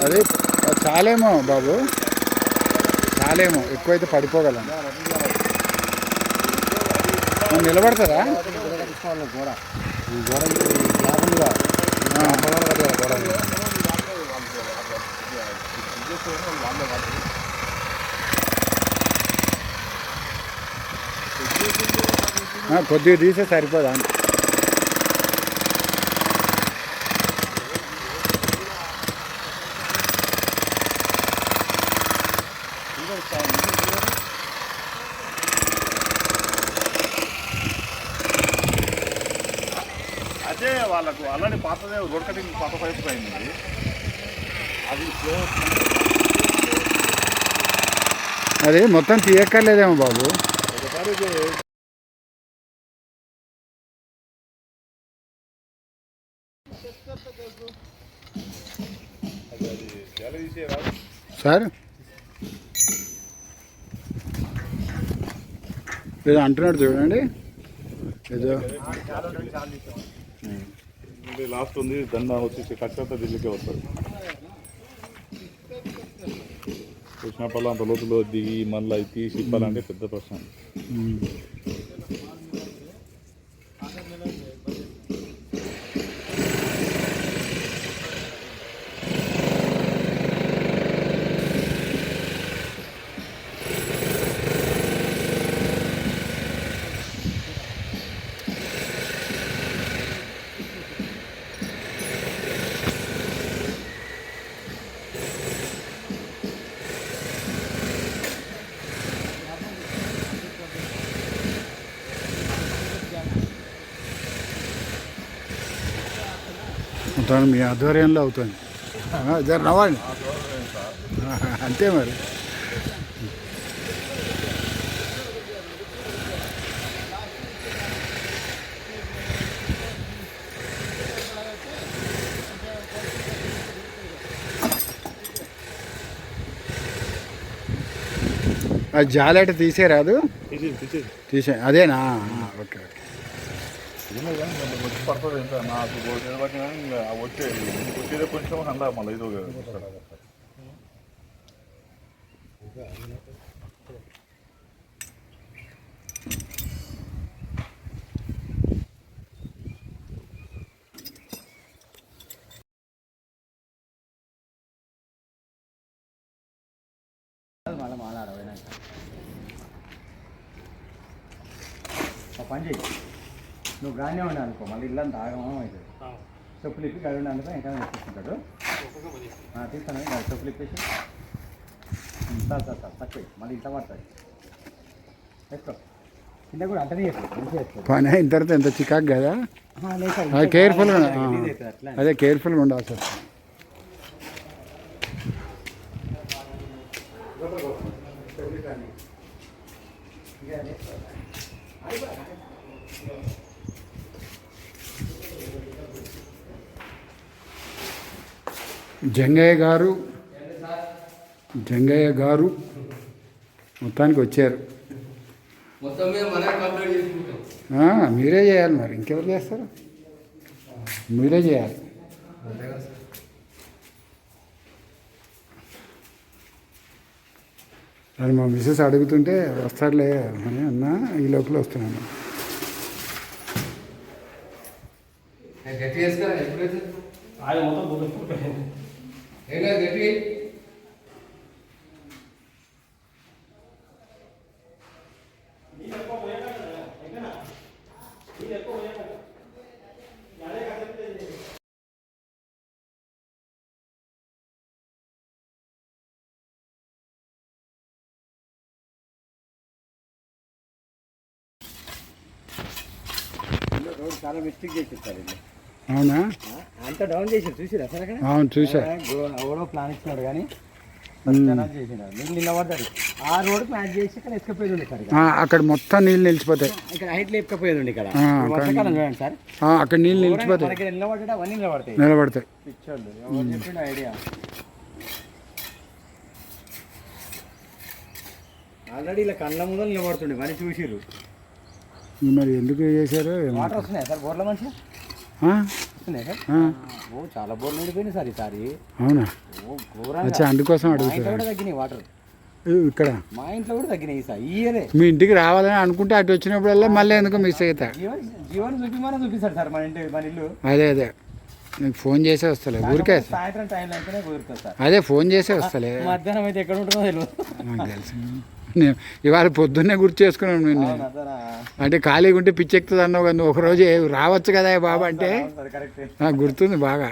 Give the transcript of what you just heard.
అదే చాలేమో బాబు, చాలేమో, ఎక్కువైతే పడిపోగలం. నిలబడతారా? కొద్దిగా తీసే సరిపోదా? అదే వాళ్ళకు ఆల్రెడీ పాతదే రోడ్ కటింగ్ పాత పైపు అయింది అది. అది మొత్తం తీయక్కర్లేదేమో బాబు. సార్ ఏదో అంటున్నాడు చూడండి, ఏదో లాస్ట్ ఉంది దండ వచ్చేసి కచ్చంతా ఢిల్లీకే వస్తుంది. కృష్ణాపల్లి అంత లోతులో దిగి మళ్ళీ అవి తీసి ఇప్పాలంటే పెద్ద ప్రశ్న. మొత్తం మీ ఆధ్వర్యంలో అవుతుంది. జర నవ్వండి అంతే మరి. అది జాలెట తీసేరాదు, తీసే అదేనా? Okay okay. వచ్చి పడుతుంది ఎంత నాకు నిలబడినా వచ్చేది కొంచెం అందా మళ్ళీ ఇది మళ్ళీ మాట్లాడపోయినాక పని చేయి. నువ్వు గానే ఉండే అనుకో, మళ్ళీ ఇల్లంతా ఆగమం అవుతుంది. చెప్పులు ఇప్పి గడి ఉండే ఇంకా తీసుకుంటాడు. తీస్తాను చెప్పులు ఇప్పేసి సార్ తక్కువ మళ్ళీ ఇంత పడుతుంది. వేసుకో కింద కూడా అంటనే వేసుకో. పని అయిన తర్వాత ఎంత చికాకు కదా, కేర్ఫుల్గా. అదే కేర్ఫుల్గా ఉండాలి సార్. జంగయ్య గారు మొత్తానికి వచ్చారు. మీరే చేయాలి మరి, ఇంకెవరు చేస్తారు? మీరే చేయాలి. అది మా మిస్సెస్ అడుగుతుంటే వస్తాడులే అని అన్నా, ఈ లోపల వస్తున్నాను. చాలా మిస్టేక్ చేసేస్తారు. అవునా? అంత డౌన్ చేసారు చూసిరా సార్ అక్కడ? అవును చూసా. ఎవడో ప్లాన్ ఇచ్చినాడు కానీ చేసినాడు. నీళ్ళు నిలబడ్డాడు. ఆ రోడ్డు మ్యాచ్ చేసి ఇక్కడ ఎక్కపోయేది సార్. అక్కడ మొత్తం నీళ్ళు నిలిచిపోతాయి. ఇక్కడ హైట్లో ఎక్కపోయేది ఇక్కడ. వర్షాకాలం చూడండి సార్, అక్కడ నీళ్ళు నిలిచిపోతాయి. ఇక్కడ నిలబడ్డా అవన్నీ నిలబడతాయి. పిచ్చోళ్ళు ఎవరు చెప్పిండు ఐడియా? ఆల్రెడీ ఇలా కళ్ళ ముందు నిలబడుతుండే మరి చూసిర్రు. మరి ఎందుకు చేశారు? వాటర్ వస్తున్నాయి సార్ బోర్ల మంచిగా? వస్తున్నాయి సార్. ఓ చాలా బోర్లు నిండిపోయినాయి సార్ ఈసారి. అవునా? ఓ ఘోరంగా. వచ్చి అందుకోసం మా ఇంట్లో అడుగుతారా? కూడా తగ్గినాయి వాటర్. ఇక్కడ మా ఇంట్లో కూడా తగ్గినాయి ఈసారి. ఇయరే మీ ఇంటికి రావాలని అనుకుంటే అటు వచ్చినప్పుడల్లా మళ్ళీ ఎందుకు మిస్ అవుతా. జీవన్ చూపిమని చూపిస్తాడు సార్ మన ఇల్లు. అదే నీకు ఫోన్ చేసే వస్తలే ఊరికే. సాయంత్రం టైంలో అయితేనే కుదురుతుంది సార్. అదే ఫోన్ చేసే వస్తలే. మధ్యాహ్నం అయితే ఎక్కడ ఉంటుందో తెలియదు. నాకు తెలుసు. ఇవాళ పొద్దున్నే గుర్తు చేసుకున్నాను నేను. అవునా సార్? అంటే ఖాళీగా ఉంటే పిచ్చెక్కుతుంది అన్నావు కదా, నువ్వు ఒకరోజు రావచ్చు కదా బాబా అంటే కరెక్ట్. నాకు గుర్తుంది బాగా.